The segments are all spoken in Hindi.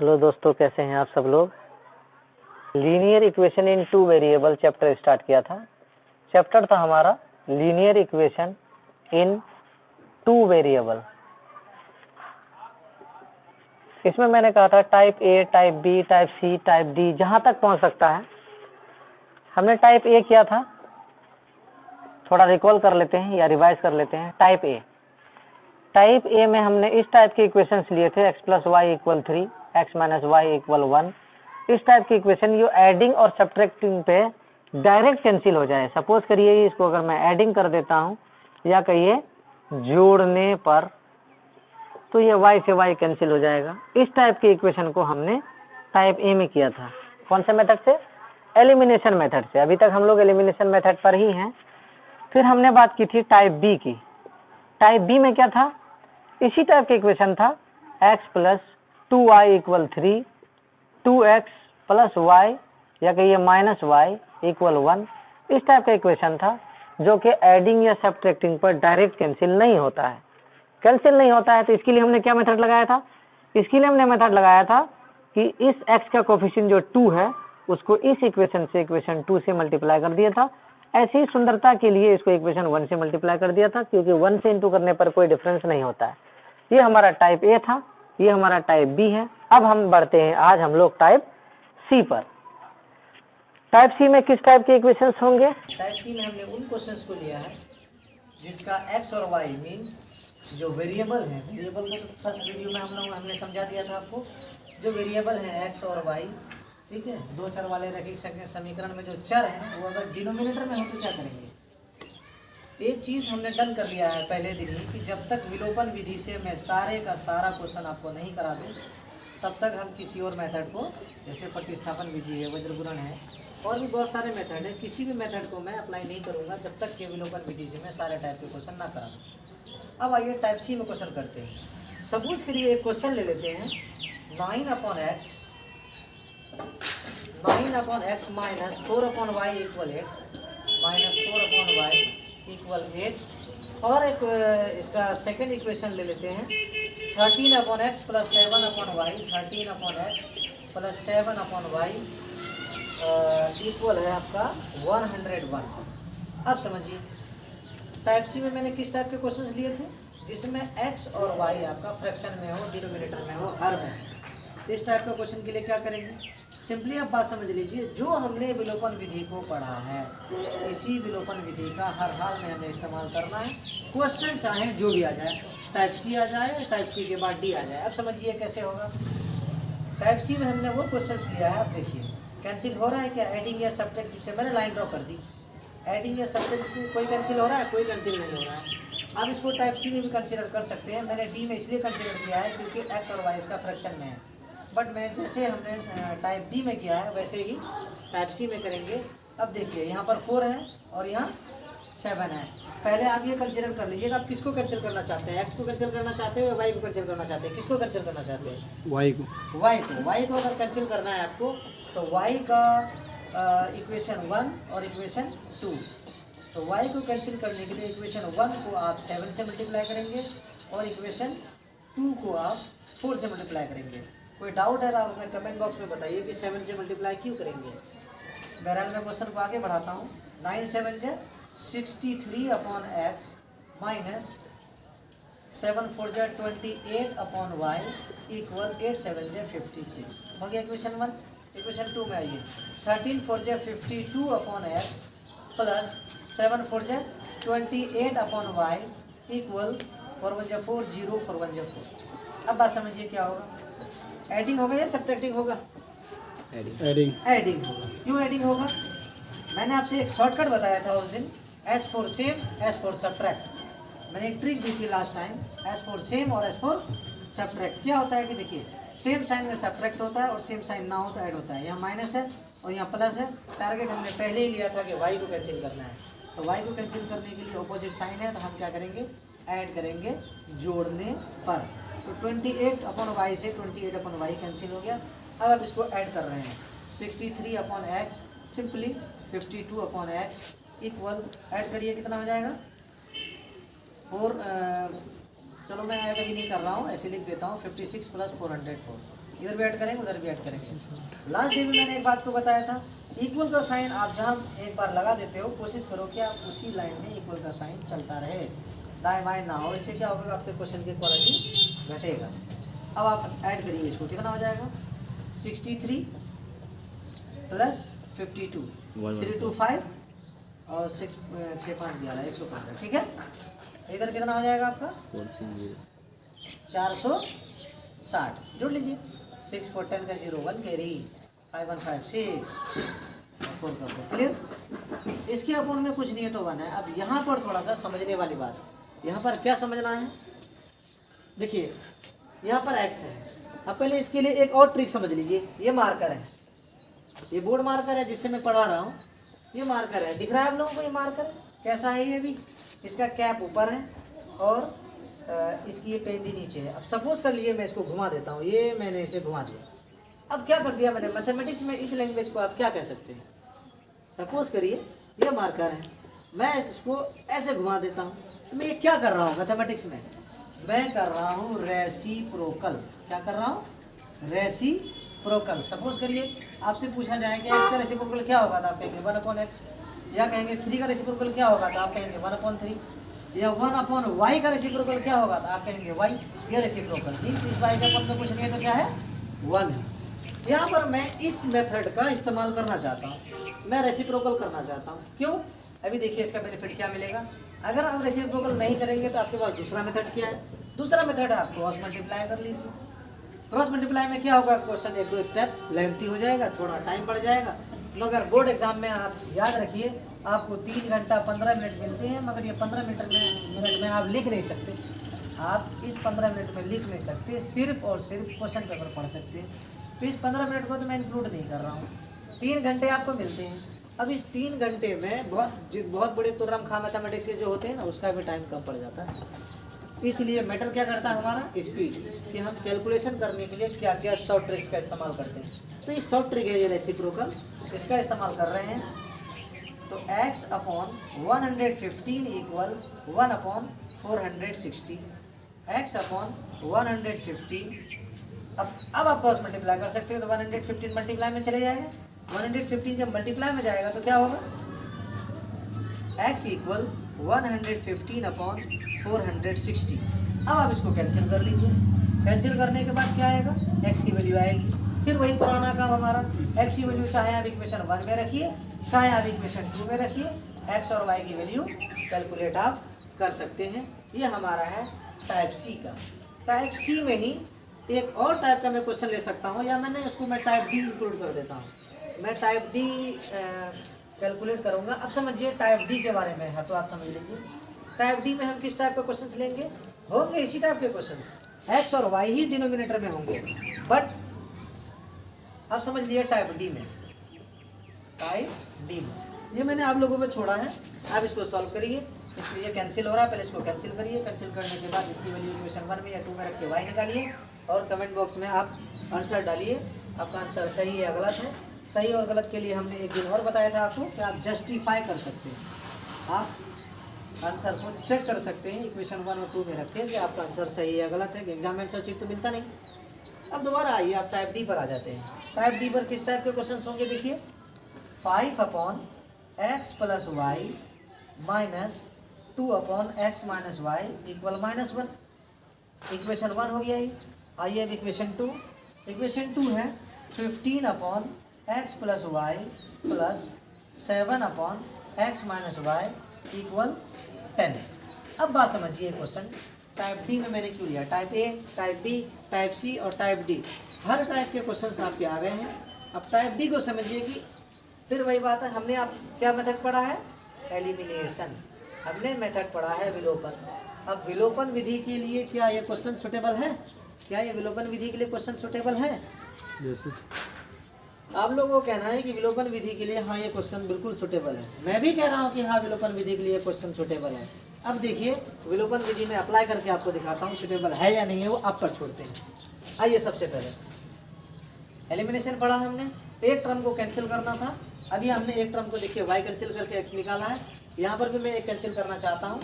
हेलो दोस्तों, कैसे हैं आप सब लोग। Linear equation in two variable chapter start किया था। चैप्टर था हमारा linear equation in two variable. इसमें मैंने कहा था type A, type B, type C, type D, जहां तक पहुंच सकता है। हमने टाइप ए किया था, थोड़ा रिकॉल कर लेते हैं या रिवाइज कर लेते हैं। टाइप ए में हमने इस टाइप के इक्वेशंस लिए थे, x plus y equal 3, x minus y equal 1। इस टाइप की इक्वेशन जो एडिंग और सब्ट्रैक्टिंग पे डायरेक्ट कैंसिल हो जाए। सपोज करिए इसको अगर मैं एडिंग कर देता हूं या कहिए जोड़ने पर, तो ये y से y कैंसिल हो जाएगा। इस टाइप की इक्वेशन को हमने टाइप ए में किया था। कौन से मेथड से? एलिमिनेशन मेथड से। अभी तक हम लोग एलिमिनेशन मेथड पर ही हैं। फिर हमने बात की थी टाइप बी की। टाइप बी में क्या था? इसी टाइप का इक्वेशन था, x plus 2y equal 3, 2x plus y या कहिए माइनस y इक्वल 1। इस टाइप का इक्वेशन था जो कि एडिंग या सब्ट्रैक्टिंग पर डायरेक्ट कैंसिल नहीं होता है। तो इसके लिए हमने क्या मेथड लगाया था? इसके लिए हमने मेथड लगाया था कि इस x का कोफिशिएंट जो 2 है उसको इस इक्वेशन से इक्वेशन 2 से मल्टीप्लाई कर दिया था। ऐसी ही सुंदरता के लिए इसको इक्वेशन 1 से मल्टीप्लाई कर दिया था, क्योंकि 1 से इंटू करने पर कोई डिफरेंस नहीं होता है। ये हमारा टाइप ए था, ये हमारा टाइप बी है। अब हम बढ़ते हैं आज हम लोग टाइप सी पर। टाइप सी में किस टाइप के इक्वेशंस होंगे? टाइप सी में हमने उन क्वेश्चंस को लिया है जिसका x और y मींस जो वेरिएबल है, वेरिएबल को तो फर्स्ट वीडियो में हमने समझा दिया था आपको। जो वेरिएबल है x और y, ठीक है, दो चर वाले रैखिक समीकरण में जो चर है वो अगर डिनोमिनेटर में हो तो क्या करेंगे? एक चीज़ हमने डन कर लिया है पहले दिन ही कि जब तक विलोपन विधि से मैं सारे का सारा क्वेश्चन आपको नहीं करा दूँ तब तक हम किसी और मेथड को, जैसे प्रतिस्थापन विधि है, वज्रगुणन है, और भी बहुत सारे मेथड है, किसी भी मेथड को मैं अप्लाई नहीं करूँगा जब तक कि विलोपन विधि से मैं सारे टाइप के क्वेश्चन ना करा दूँ। अब आइए टाइप सी में क्वेश्चन करते हैं। सपोज के लिए एक क्वेश्चन ले लेते हैं, 9/x minus 4/y equal 8, minus 4/y equal 8। और एक इसका सेकेंड इक्वेशन ले लेते हैं, 13/x plus 7/y, 13/x plus 7/y equal है आपका 101। अब समझिए टाइप सी में मैंने किस टाइप के क्वेश्चंस लिए थे? जिसमें x और y आपका फ्रैक्शन में हो, डिनोमिनेटर में हो, हर में। इस टाइप का क्वेश्चन के लिए क्या करेंगे? सिंपली आप बात समझ लीजिए, जो हमने विलोपन विधि को पढ़ा है इसी विलोपन विधि का हर हाल में हमें इस्तेमाल करना है। क्वेश्चन चाहे जो भी आ जाए, टाइप सी आ जाए, टाइप सी के बाद डी आ जाए। अब समझिए कैसे होगा। टाइप सी में हमने वो क्वेश्चन लिया है, आप देखिए कैंसिल हो रहा है क्या? एडिंग या सब्ट्रैक्ट से मैंने लाइन ड्रॉ कर दी। एडिंग या सब्ट्रैक्ट से कोई कैंसिल हो रहा है? कोई कैंसिल नहीं हो रहा है। आप इसको टाइप सी में भी कंसीडर कर सकते हैं। मैंने डी में इसलिए कंसीडर किया है क्योंकि एक्स और वाई इसका फ्रैक्शन में है। बट मैं जैसे हमने टाइप बी में किया है वैसे ही टाइप सी में करेंगे। अब देखिए यहाँ पर 4 है और यहाँ 7 है। पहले आप ये कंसीडर कर लीजिएगा, आप किसको कैंसिल करना चाहते हैं? एक्स को कैंसिल करना चाहते हैं या वाई को कैंसिल करना चाहते हैं? किसको कैंसिल करना चाहते हैं? वाई को अगर कैंसिल करना है आपको तो वाई का इक्वेशन 1 और इक्वेशन 2। तो y को कैंसिल करने के लिए इक्वेशन 1 को आप 7 से मल्टीप्लाई करेंगे और इक्वेशन 2 को आप 4 से मल्टीप्लाई करेंगे। कोई डाउट है तो आप हमें कमेंट बॉक्स में बताइए कि 7 से मल्टीप्लाई क्यों करेंगे। बहरहाल मैं क्वेश्चन को आगे बढ़ाता हूँ। 9 7 जा 63/x माइनस 7 4 जा 28/y इक्वल 8 7 जा 56 हो गया इक्वेशन 1। इक्वेशन 2 में आइए, 13 4 जा 52/x प्लस 7 4 जा 28/y इक्वल 4 1 जा 4 0 4 1 जा 4। अब बात समझिए क्या होगा। एडिंग होगा या सब्ट्रैक्टिंग होगा? एडिंग होगा। क्यों एडिंग होगा? मैंने आपसे एक शॉर्टकट बताया था उस दिन, S for same, S for subtract. मैंने एक ट्रिक दी थी last time, S for same और एस फॉर सब्ट्रैक्ट। क्या होता है कि देखिए सेम साइन में सब्ट्रैक्ट होता है और सेम साइन ना हो तो ऐड होता है। यहाँ माइनस है और यहाँ प्लस है। टारगेट हमने पहले ही लिया था कि वाई को कैंसिल करना है, तो वाई को कैंसिल करने के लिए अपोजिट साइन है तो हम क्या करेंगे? ऐड करेंगे जोड़ने पर। तो 28/y से 28/y कैंसिल हो गया। अब आप इसको ऐड कर रहे हैं, 63/x simply 52/x equal, add करिए कितना हो जाएगा? 4 चलो मैं ऐड अभी नहीं कर रहा हूँ, ऐसे लिख देता हूँ, 56 + 404। इधर भी ऐड करेंगे उधर भी ऐड करेंगे। लास्ट डे में मैंने एक बात को बताया था, इक्वल का साइन आप जहाँ एक बार लगा देते हो कोशिश करो कि आप उसी लाइन में इक्वल का साइन चलता रहे, दाएं बाएं ना हो। इससे क्या होगा, आपके क्वेश्चन की क्वालिटी घटेगा। अब आप ऐड करिए इसको, कितना हो जाएगा 63 प्लस 52 325 और 6 5 11 115, ठीक है। इधर कितना हो जाएगा आपका 460, जोड़ लीजिए 6 4 10 का 0 1 कैरी 5 1 5 6 और 4 का 4, क्लियर। इसके अपोन में कुछ नहीं है तो 1 है। अब यहाँ पर थोड़ा सा समझने वाली बात, यहाँ पर क्या समझना है, देखिए यहाँ पर x है। अब पहले इसके लिए एक और ट्रिक समझ लीजिए, ये मार्कर है, ये बोर्ड मार्कर है जिससे मैं पढ़ा रहा हूँ, ये मार्कर है, दिख रहा है आप लोगों को। ये मार्कर कैसा है, ये भी इसका कैप ऊपर है और इसकी ये पेंदी नीचे है। अब सपोज कर लीजिए मैं इसको घुमा देता हूँ, ये मैंने इसे घुमा दिया। अब क्या कर दिया मैंने, मैथमेटिक्स में इस लैंग्वेज को आप क्या कह सकते हैं, सपोज करिए ये मार्कर है, मैं इसको ऐसे घुमा देता हूँ, तो मैं ये क्या कर रहा हूँ मैथमेटिक्स में, मैं कर रहा हूँ रेसिप्रोकल। क्या कर रहा हूँ, रेसिप्रोकल। सपोज करिए आपसे पूछा जाए कि x का रेसिप्रोकल क्या होगा, तो आप कहेंगे 1/x, या कहेंगे 3 का रेसिप्रोकल क्या होगा, तो आप कहेंगे 1/3, या 1/y का रेसिप्रोकल क्या होगा, तो आप कहेंगे y। ये रेसिप्रोकल मीन्स इस y के अपन में कुछ नहीं है तो क्या है 1 है। यहाँ पर मैं इस मेथड का इस्तेमाल करना चाहता हूँ, मैं रेसिप्रोकल करना चाहता हूँ। क्यों, अभी देखिए इसका बेनिफिट क्या मिलेगा। अगर आप रेसिप्रोकल नहीं करेंगे तो आपके पास दूसरा मेथड क्या है, दूसरा मेथड है आप क्रॉस मल्टीप्लाई कर लीजिए। क्रॉस मल्टीप्लाई में क्या होगा, क्वेश्चन 1-2 स्टेप लेंथी हो जाएगा, थोड़ा टाइम बढ़ जाएगा, मगर बोर्ड एग्जाम में आप याद रखिए आपको 3 घंटा 15 मिनट मिलते हैं, मगर ये 15 मिनट में आप लिख नहीं सकते, आप इस 15 मिनट में लिख नहीं सकते, सिर्फ और सिर्फ क्वेश्चन पेपर पढ़ सकते हैं। तो इस 15 मिनट को तो मैं इंक्लूड नहीं कर रहा हूँ, 3 घंटे आपको मिलते हैं। अब इस 3 घंटे में बहुत बड़े तुर्रम खा मैथमेटिक्स के जो होते हैं ना, उसका भी टाइम कम पड़ जाता है। इसलिए मैटर क्या करता है हमारा स्पीड, कि हम कैलकुलेशन करने के लिए क्या क्या शॉर्ट ट्रिक्स का इस्तेमाल करते हैं। तो एक शॉर्ट ट्रिक है ये रेसिप्रोकल, इसका इस्तेमाल कर रहे हैं। तो x/115 इक्वल 1/460, x/115। अब आप क्रॉस मल्टीप्लाई कर सकते हो, तो 115 मल्टीप्लाई में चले जाएगा, 115 जब मल्टीप्लाई में जाएगा तो क्या होगा, x इक्वल 115/460। अब आप इसको कैंसिल कर लीजिए, कैंसिल करने के बाद क्या आएगा, x की वैल्यू आएगी। फिर वही पुराना काम हमारा, x की वैल्यू चाहे आप इक्वेशन 1 में रखिए, चाहे आप इक्वेशन 2 में रखिए, x और y की वैल्यू कैलकुलेट आप कर सकते हैं। ये हमारा है टाइप सी का। टाइप सी में ही एक और टाइप का मैं क्वेश्चन ले सकता हूँ, या मैं टाइप डी इंक्लूड कर देता हूँ। मैं टाइप डी कैलकुलेट करूँगा। अब समझिए टाइप डी के बारे में है, तो आप समझ लीजिए टाइप डी में हम किस टाइप के क्वेश्चंस लेंगे, होंगे इसी टाइप के क्वेश्चंस, x और y ही डिनोमिनेटर में होंगे। बट अब समझ लिए टाइप डी में ये मैंने आप लोगों पे छोड़ा है, आप इसको सॉल्व करिए। इसमें ये कैंसिल हो रहा है, पहले इसको कैंसिल करिए, कैंसिल करने के बाद इसकी वैल्यू इक्वेशन 1 में या 2 में रख के y निकालिए और कमेंट बॉक्स में आप आंसर डालिए, आपका आंसर सही है या गलत है। सही और गलत के लिए हमने एक दिन और बताया था आपको कि आप जस्टिफाई कर सकते हैं, आप आंसर को चेक कर सकते हैं इक्वेशन 1 और 2 में रख के कि आपका आंसर सही है या गलत है। एग्जाम में आंसर शीट तो मिलता नहीं। अब दोबारा आइए, आप टाइप डी पर आ जाते हैं। टाइप डी पर किस टाइप के क्वेश्चन होंगे, देखिए 5/x + y minus 2/x - y equal -1। Equation 1 हो गया ये। आइए अब इक्वेशन 2 है 15/x + y plus 7/x - y equal 10। अब बात समझिए क्वेश्चन टाइप डी में मैंने क्यों लिया, type A, type B, type C और टाइप डी, हर टाइप के क्वेश्चंस आपके आ गए हैं। अब टाइप डी को समझिए कि फिर वही बात है, हमने आप क्या मेथड पढ़ा है, एलिमिनेशन, हमने मेथड पढ़ा है विलोपन। अब विलोपन विधि के लिए क्या ये क्वेश्चन सुटेबल है, क्या ये विलोपन विधि के लिए क्वेश्चन सुटेबल है? आप लोगों को कहना है कि विलोपन विधि के लिए हाँ ये क्वेश्चन बिल्कुल सुटेबल है। मैं भी कह रहा हूँ कि हाँ विलोपन विधि के लिए क्वेश्चन सुटेबल है। अब देखिए विलोपन विधि में अप्लाई करके आपको दिखाता हूँ सुटेबल है या नहीं है, वो आप पर छोड़ते हैं। आइए सबसे पहले एलिमिनेशन पढ़ा हमने, एक टर्म को कैंसिल करना था। अभी हमने एक टर्म को देखिए y कैंसिल करके x निकाला है। यहाँ पर भी मैं एक कैंसिल करना चाहता हूँ।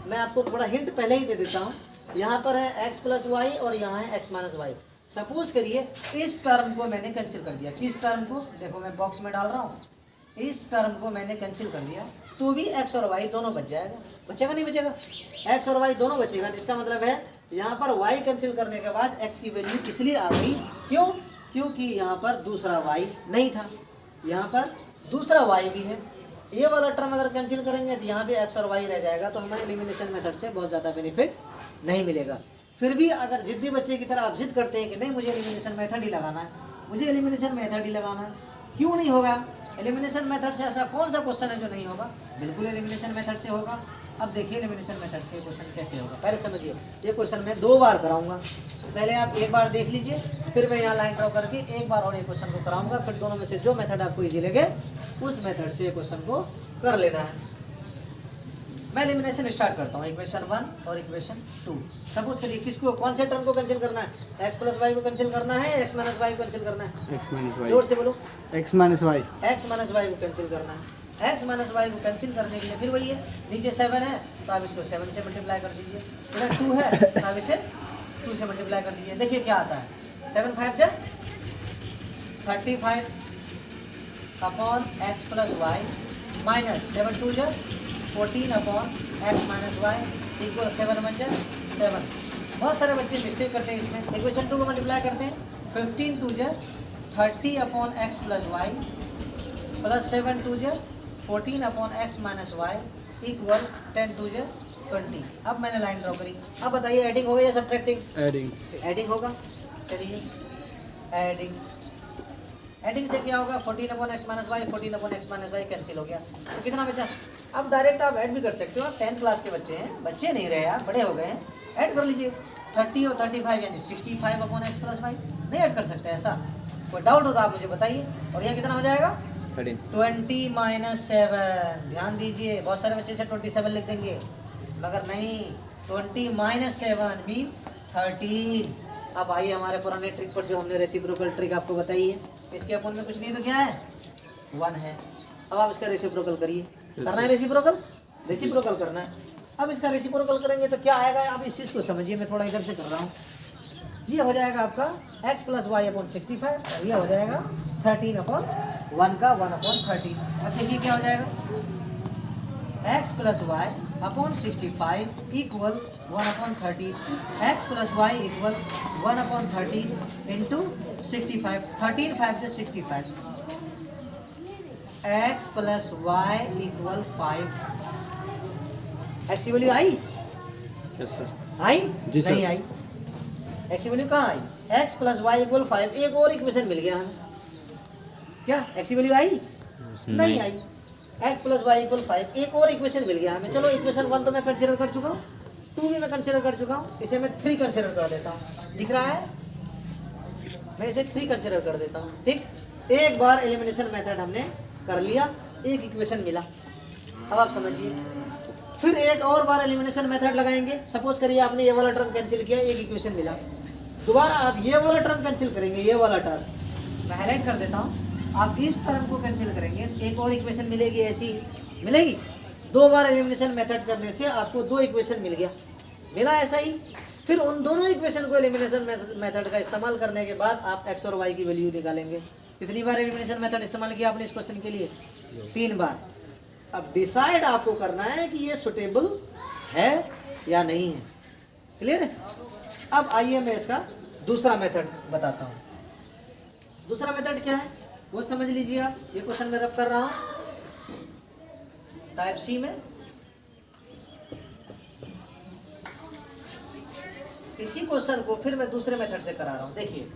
मैं आपको थोड़ा हिंट पहले ही दे देता हूँ। यहाँ पर है x + y और यहाँ है x - y। सपोज करिए इस टर्म को मैंने कैंसिल कर दिया, किस टर्म को, देखो मैं बॉक्स में डाल रहा हूँ, इस टर्म को मैंने कैंसिल कर दिया तो भी x और y दोनों बच जाएगा, बचेगा नहीं बचेगा, x और y दोनों बचेगा। तो इसका मतलब है यहाँ पर y कैंसिल करने के बाद x की वैल्यू इसलिए आ गई, क्यों, क्योंकि यहाँ पर दूसरा y नहीं था, यहाँ पर दूसरा y भी है। ये वाला टर्म अगर कैंसिल करेंगे तो यहाँ पे x और y रह जाएगा, तो हमें एलिमिनेशन मेथड से बहुत ज़्यादा बेनिफिट नहीं मिलेगा। फिर भी अगर जिद्दी बच्चे की तरह आप जिद करते हैं कि नहीं मुझे एलिमिनेशन मेथड ही लगाना है, मुझे एलिमिनेशन मेथड ही लगाना है, क्यों नहीं होगा? एलिमिनेशन मेथड से ऐसा कौन सा क्वेश्चन है जो नहीं होगा? बिल्कुल एलिमिनेशन मेथड से होगा। अब देखिए एलिमिनेशन मेथड से क्वेश्चन कैसे होगा, पहले समझिए। ये क्वेश्चन मैं 2 बार कराऊंगा, पहले आप एक बार देख लीजिए, फिर मैं यहाँ लाइन ड्रॉ करके एक बार और ये क्वेश्चन को कराऊंगा, फिर दोनों में से जो मेथड आपको इजी लगे उस मेथड से क्वेश्चन को कर लेना है। मैं एलिमिनेशन स्टार्ट करता हूँ, इक्वेशन 1 और इक्वेशन 2। सपोज करिए किसको, कौन से टर्म को कैंसिल करना है? x प्लस वाई को कैंसिल करना है, x माइनस वाई को कैंसिल करना है? x माइनस वाई, जोर से बोलो। x minus y, x minus y को कैंसिल करना है। x माइनस वाई को कैंसिल करने के लिए फिर वही है, नीचे 7 है तो आप इसको 7 से मल्टीप्लाई कर दीजिए, इधर 2 है तो आप इसे 2 से मल्टीप्लाई कर दीजिए। देखिए क्या आता है, 7 5 जा 35 upon x plus y minus 7 2 जा 14 upon x minus y equal 7 1 जा 7। बहुत सारे बच्चे मिस्टेक करते हैं इसमें, इक्वेशन 2 को मल्टीप्लाई करते हैं, 15 2 जा 30 upon x plus y plus 7 2 जा 14 upon x minus y equal 10 2 जा 20। अब मैंने लाइन ड्रॉ करी, अब बताइए एडिंग होगा या सब्ट्रैक्टिंग? एडिंग, एडिंग होगा। चलिए एडिंग, एडिंग से क्या होगा, 14 upon x minus y, 14 upon x minus y cancel हो गया, तो कितना बचा? अब डायरेक्ट आप ऐड भी कर सकते हो, आप 10th क्लास के बच्चे हैं, बच्चे नहीं रहे आप, बड़े हो गए हैं, ऐड कर लीजिए 30 और 35 यानी 65 अपॉन एक्स प्लस वाई। नहीं ऐड कर सकते ऐसा, कोई डाउट हो तो आप मुझे बताइए। और यहाँ कितना हो जाएगा? 20 माइनस 7। ध्यान दीजिए, बहुत सारे बच्चे से 27 लिख देंगे, मगर नहीं, 20 माइनस 7 मीन्स 13। अब आइए हमारे पुराने ट्रिक पर, जो हमने रेसिप्रोकल ट्रिक आपको बताई है, इसके अपन में कुछ नहीं तो क्या है, 1 है। अब आप इसका रेसिप्रोकल करिए, करना है रेसिप्रोकल, रेसिप्रोकल करना है। अब इसका रेसिप्रोकल करेंगे तो क्या आएगा, आप इस चीज़ को समझिए, मैं थोड़ा इधर से कर रहा हूँ। ये हो जाएगा आपका x प्लस वाई अपॉन 65 और ये हो जाएगा 13 अपॉन 1 का 1 अपॉन 13। अब देखिए क्या हो जाएगा, x plus y upon 65 equal 1 upon 13, x plus y equal 1 upon 13 into 65, 13 5 से 65, x plus y equal 5। x की वैल्यू आई? Yes sir. आई? जी सर। नहीं आई, x की वैल्यू कहाँ आई? x plus y equal 5। एक और इक्वेशन मिल गया हमें, क्या x की वैल्यू आई? नहीं आई, x प्लस वाई इक्वल 5, एक और इक्वेशन मिल गया हमें। चलो इक्वेशन 1 तो मैं कंसिडर कर चुका हूँ, 2 भी मैं कंसिडर कर चुका हूँ, इसे मैं 3 कंसिडर कर देता हूँ। दिख रहा है, मैं इसे 3 कंसिडर कर देता हूँ। ठीक, एक बार एलिमिनेशन मेथड हमने कर लिया, एक इक्वेशन मिला। अब आप समझिए, फिर एक और बार एलिमिनेशन मेथड लगाएंगे। सपोज करिए आपने ये वाला टर्म कैंसिल किया, एक इक्वेशन मिला, दोबारा आप ये वाला टर्म कैंसिल करेंगे, ये वाला टर्म मैं हाईलाइट कर देता हूँ, आप इस टर्म को कैंसिल करेंगे, एक और इक्वेशन मिलेगी, ऐसी मिलेगी। 2 बार एलिमिनेशन मेथड करने से आपको 2 इक्वेशन मिल गया, मिला ऐसा ही। फिर उन दोनों इक्वेशन को एलिमिनेशन मेथड का इस्तेमाल करने के बाद आप x और y की वैल्यू निकालेंगे। कितनी बार एलिमिनेशन मेथड इस्तेमाल किया आपने इस क्वेश्चन के लिए? 3 बार। अब डिसाइड आपको करना है कि ये सुटेबल है या नहीं है। क्लियर है? अब आइए मैं इसका दूसरा मेथड बताता हूँ। दूसरा मेथड क्या है वो समझ लीजिए आप। ये क्वेश्चन मैं रब कर रहा हूँ टाइप सी में। इसी क्वेश्चन को फिर मैं दूसरे मेथड से करा रहा हूँ। देखिए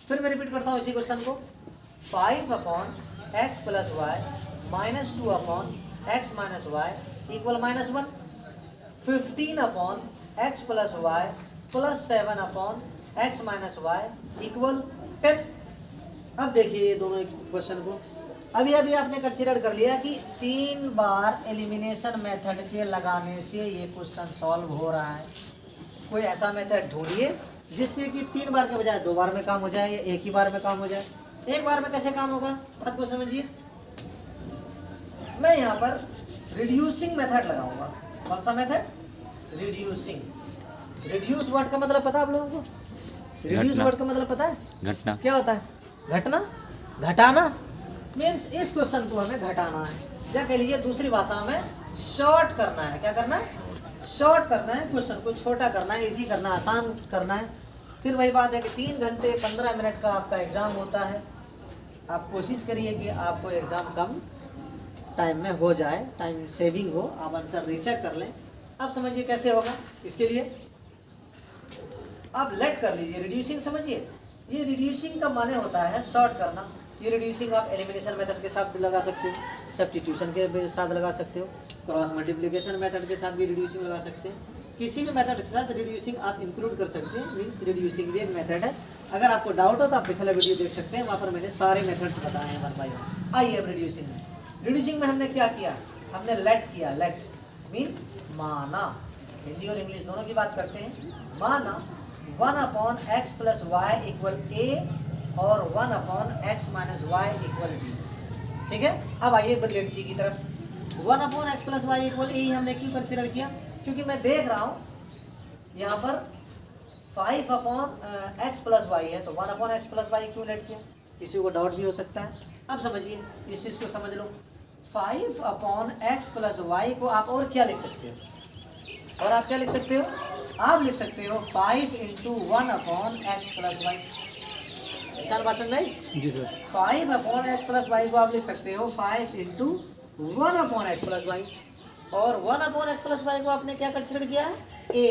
फिर मैं रिपीट करता हूँ इसी क्वेश्चन को। 5 upon x plus y minus 2 upon x minus y equal -1। 15 upon x plus y plus 7 upon x minus y equal 10। अब देखिए ये दोनों क्वेश्चन को अभी आपने कंसीडर कर लिया कि 3 बार एलिमिनेशन मेथड के लगाने से ये क्वेश्चन सॉल्व हो रहा है। कोई ऐसा मेथड ढूंढिए जिससे कि 3 बार के बजाय 2 बार में काम हो जाए या एक ही बार में काम हो जाए। एक बार में कैसे काम होगा बात को समझिए। मैं यहाँ पर रिड्यूसिंग मेथड लगाऊंगा। कौन सा मेथड? रिड्यूसिंग। रिड्यूस वर्ड का मतलब पता आप लोगों को? रिड्यूस घटना। वर्ड का मतलब पता है घटना। क्या होता है? घटना, घटाना। मीन्स इस क्वेश्चन को हमें घटाना है, या कह लीजिए दूसरी भाषा में शॉर्ट करना है। क्या करना है? शॉर्ट करना है, क्वेश्चन को छोटा करना है, इजी करना है, आसान करना है। फिर वही बात है कि 3 घंटे 15 मिनट का आपका एग्ज़ाम होता है। आप कोशिश करिए कि आपको एग्ज़ाम कम टाइम में हो जाए, टाइम सेविंग हो, आप आंसर रीचेक कर लें। अब समझिए कैसे होगा। इसके लिए आप लेट कर लीजिए, रिड्यूसिंग समझिए। ये रिड्यूसिंग का माने होता है शॉर्ट करना। ये रिड्यूसिंग आप एलिमिनेशन मेथड के साथ भी लगा सकते हो, सब्स्टिट्यूशन के साथ लगा सकते हो, क्रॉस मल्टीप्लिकेशन मेथड के साथ भी रिड्यूसिंग लगा सकते हैं। किसी भी मेथड के साथ रिड्यूसिंग आप इंक्लूड कर सकते हैं। मीन्स रिड्यूसिंग भी एक मेथड है। अगर आपको डाउट हो तो आप पिछला वीडियो देख सकते हैं, वहाँ पर मैंने सारे मेथड्स बताए हैं 1 बाय 1। आइए अब रिड्यूसिंग में। रिड्यूसिंग में हमने क्या किया? हमने लेट किया। लेट मीन्स माना। हिंदी और इंग्लिश दोनों की बात करते हैं। माना 1/x + y = a और 1/x - y = b। ठीक है। अब आइए लेट सी की तरफ। 1/x + y = a हमने क्यों कंसिडर किया? क्योंकि मैं देख रहा हूँ यहाँ पर 5/x + y है, तो 1/x + y क्यों लेट किया? किसी को डाउट भी हो सकता है। अब समझिए, इस चीज़ को समझ लो। 5/x + y को आप और क्या लिख सकते हो? और आप क्या लिख सकते हो? आप लिख सकते हो 5 × 1/x + y। विशाल भाषण में जी सर। 5/x + y को आप लिख सकते हो 5 × 1/x + y। और 1/x + y को आपने क्या कंसिडर किया है? a।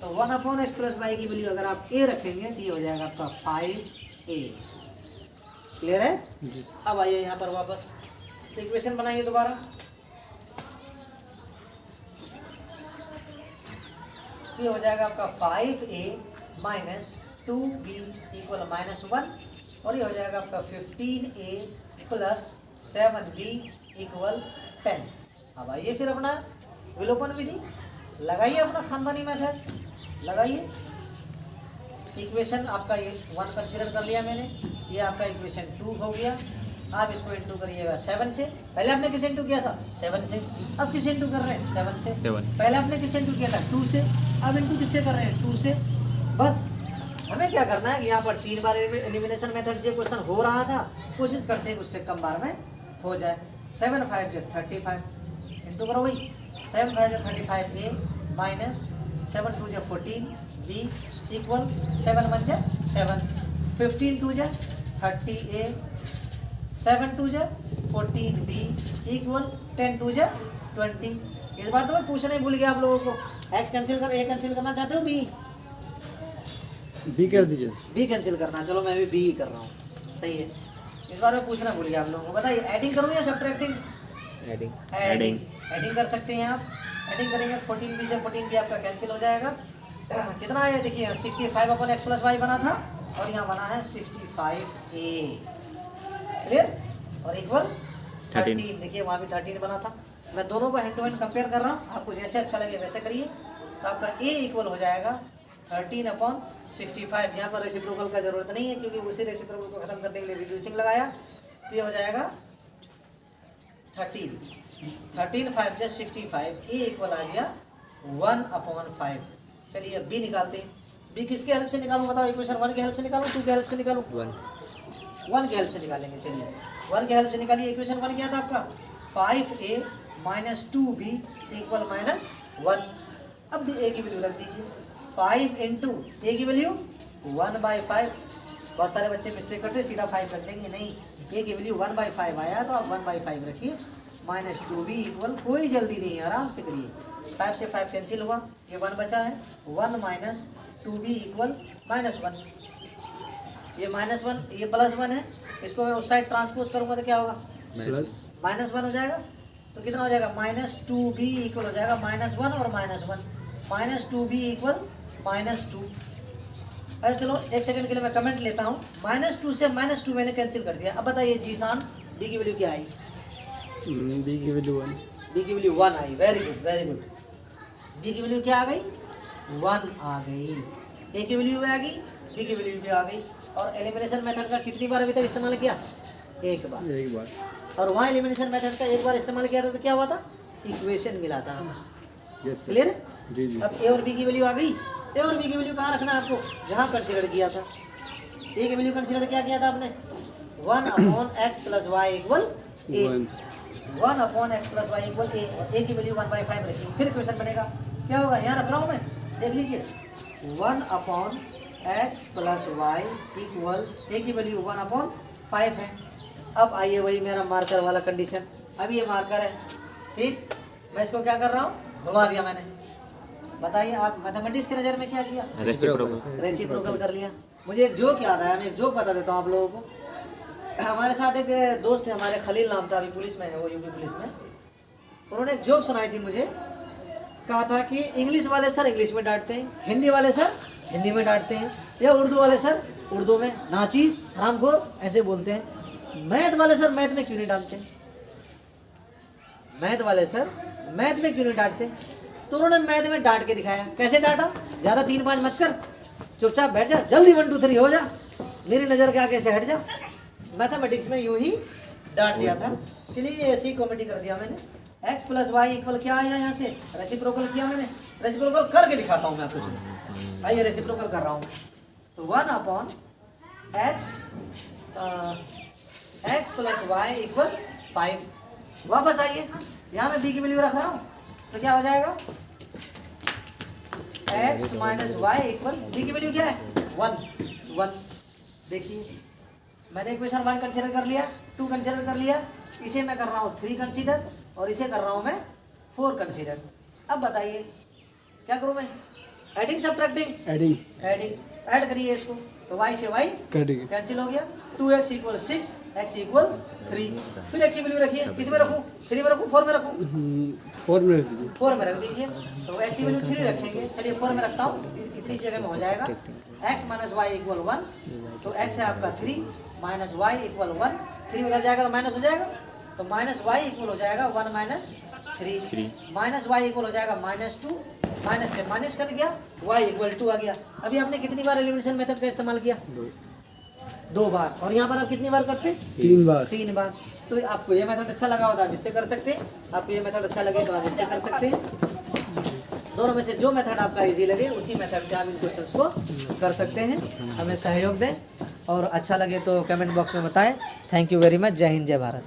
तो 1/x + y की वैल्यू अगर आप a रखेंगे तो ये हो जाएगा आपका 5a। क्लियर है? जी सर। अब आइए यहाँ पर वापस इक्वेशन बनाइए दोबारा। ये हो जाएगा आपका 5a - 2b = -1 और ये हो जाएगा आपका 15a + 7b = 10। अब आइए फिर अपना विलोपन विधि लगाइए, अपना खानदानी मेथड लगाइए। इक्वेशन आपका ये 1 कंसीडर कर लिया मैंने, ये आपका इक्वेशन 2 हो गया। आप इसको इंटू करिएगा 7 से। पहले आपने किस इंटू किया था? 7 से। अब किस इंटू कर रहे हैं? 7 से। 7। पहले आपने किस इंटू किया था? 2 से। अब इंटू किससे कर रहे हैं? 2 से। बस हमें क्या करना है, यहाँ पर 3 बार एलिमिनेशन मेथड से क्वेश्चन हो रहा था, कोशिश करते हैं उससे कम बार में हो जाए। 7 × 5 = 35 इंटू करो भाई। 7 × 5 = 35a - 7 × 2 = 14b = 7 × 1 = 7। 15 × 2 = 30a 7 × 2 = 14b = 10 × 2 = 20। इस बार तो मैं पूछना ही भूल गया आप लोगों को। x कैंसिल कर, a कैंसिल करना चाहते हो? बी कर दीजिए। b कैंसिल करना। चलो मैं भी b ही कर रहा हूँ। सही है। इस बार मैं पूछना भूल गया आप लोगों को। बताइए एडिंग करूँ या सब्ट्रैक्टिंग? एडिंग। एडिंग कर सकते हैं आप। एडिंग करेंगे 14b से 14b आपका कैंसिल हो जाएगा। कितना है देखिए, 65/x + y बना था और यहाँ बना है 65a। क्लियर? और इक्वल 13। देखिए वहाँ भी 13 बना था। मैं दोनों को हैंड टू हैंड कंपेयर कर रहा हूँ, आपको जैसे अच्छा लगे वैसे करिए। तो आपका a इक्वल हो जाएगा 13/65। यहाँ पर रेसिप्रोकल का जरूरत नहीं है क्योंकि उसी रेसिप्रोकल को खत्म करने के लिए रिड्यूसिंग लगाया। तो ये हो जाएगा 13 5 + 65। a इक्वल आ गया 1/5। चलिए अब b निकालते हैं। b किसके हेल्प से निकालूं बताओ? इक्वेशन 1 के हेल्प से निकालूं, 2 के हेल्प से निकालूं? 1 के हेल्प से निकालेंगे। चलिए 1 के हेल्प से निकालिए। इक्वेशन 1 क्या था आपका? 5a - 2b = -1। अब भी a की वैल्यू रख दीजिए। 5 × a की वैल्यू 1/5। बहुत सारे बच्चे मिस्टेक करते हैं, सीधा 5 रख देंगे। नहीं, a की वैल्यू 1/5 आया तो आप 1/5 रखिए। -2b = कोई जल्दी नहीं है, आराम से करिए। 5 से 5 कैंसिल हुआ, ये 1 बचा है। 1 - 2b = -1। ये -1, ये +1 है। इसको मैं उस साइड ट्रांसपोज करूंगा तो क्या होगा? -1 हो जाएगा। तो कितना हो जाएगा? -2b इक्वल हो जाएगा -1 और -1। -2b = -2। अरे चलो एक सेकंड के लिए मैं कमेंट लेता हूँ। -2 से -2 मैंने कैंसिल कर दिया। अब बताइए जीशान, b की वैल्यू क्या आई? बी की वैल्यू 1। b की वैल्यू 1 आई। Very good, very good. b की वैल्यू क्या आ गई? 1 आ गई। a की वैल्यू भी आ गई, b की वैल्यू भी आ गई। और एलिमिनेशन मेथड का कितनी बार अभी तक इस्तेमाल किया? एक बार। एक बार। और वहाँ एलिमिनेशन मेथड का एक बार इस्तेमाल किया था तो क्या हुआ था? इक्वेशन मिला था। Yes sir. क्लियर? जी जी। अब a और b की वैल्यू आ गई। ए और बी की वैल्यू कहाँ रखना है आपको, जहाँ कंसीडर किया था। ए की वैल्यू कंसीडर क्या किया था आपने, 1/x + y = a, 1/x + y = a, और a की वैल्यू 1/5 रखी। फिर क्वेश्चन बनेगा, क्या होगा, यहाँ रख रहा हूँ मैं, देख लीजिए, 1/x + y = a की वैल्यू 1/5 है। अब आइए वही मेरा मार्कर वाला कंडीशन, अब ये मार्कर है, ठीक, मैं इसको क्या कर रहा हूँ, घुमा दिया मैंने। बताइए आप मैथमेटिक्स के नज़र में क्या किया, रेसिप्रोकल कर लिया। मुझे एक जोक याद आया, मैं एक जोक बता देता हूँ आप लोगों को। हमारे साथ एक दोस्त है हमारे, खलील नाम था, अभी पुलिस में है वो, यूपी पुलिस में। उन्होंने एक जोक सुनाई थी मुझे, कहा था कि इंग्लिश वाले सर इंग्लिश में डांटते हैं, हिंदी वाले सर हिंदी में डांटते हैं, या उर्दू वाले सर उर्दू में नाचीस हरामखोर ऐसे बोलते हैं, मैथ वाले सर मैथ में क्यों नहीं डांटते, मैथ वाले सर मैथ में क्यों नहीं डांटते। तो उन्होंने मैथ में डांट के दिखाया। कैसे डांटा, ज़्यादा 3-5 मत कर, चुपचाप बैठ जा, जल्दी 1 2 3 हो जा, मेरी नज़र के आगे से हट जा। मैथमेटिक्स में यूं ही डांट दिया था। चलिए ऐसी कॉमेडी कर दिया मैंने। x + y = क्या आया, यहाँ से रेसिप्रोकल किया मैंने, रेसिप्रोकल करके दिखाता हूँ मैं आपको। चलो आइए रेसिप्रोकल कर रहा हूँ। तो 1/x + y = 5। वापस आइए, यहाँ मैं b की वैल्यू रख रहा हूँ, तो क्या हो जाएगा, x - y = b की वैल्यू क्या है, 1। देखिए मैंने इक्वेशन 1 कंसीडर कर लिया, 2 कंसीडर कर लिया, इसे मैं कर रहा हूँ 3 कंसीडर, और इसे कर रहा हूँ मैं 4 कंसीडर। अब बताइए क्या करूँ मैं, एडिंग सब्ट्रैक्टिंग, एडिंग ऐड करिए इसको, तो y से y कैंसिल हो गया, 2x = 6, x = 3। फिर x की वैल्यू रखिए, किस में रखूँ, 3 में रखूँ, 4 में रखूँ, 4 में रख दीजिए। तो x की वैल्यू 3 रखेंगे, चलिए 4 में रखता हूँ, इतनी जगह में हो जाएगा। x - y = 1, तो x है आपका 3 - y = 1, 3 उधर जाएगा तो माइनस हो जाएगा, तो -y = हो जाएगा 1 - 3, -y = हो जाएगा -2, माइनस से माइनस कर गया, y = 2 आ गया। अभी आपने कितनी बार एलिमिनेशन मेथड का इस्तेमाल किया, 2 बार, और यहाँ पर आप कितनी बार करते, 3 बार। तो आपको ये मेथड अच्छा लगा होगा, आप इससे कर सकते हैं, आपको ये मेथड अच्छा लगे तो आप इससे कर सकते हैं। दोनों में से जो मेथड आपका इजी लगे उसी मेथड से आप इन क्वेश्चंस को कर सकते हैं। हमें सहयोग दें, और अच्छा लगे तो कमेंट बॉक्स में बताएं। Thank you very much. जय हिंद, जय भारत।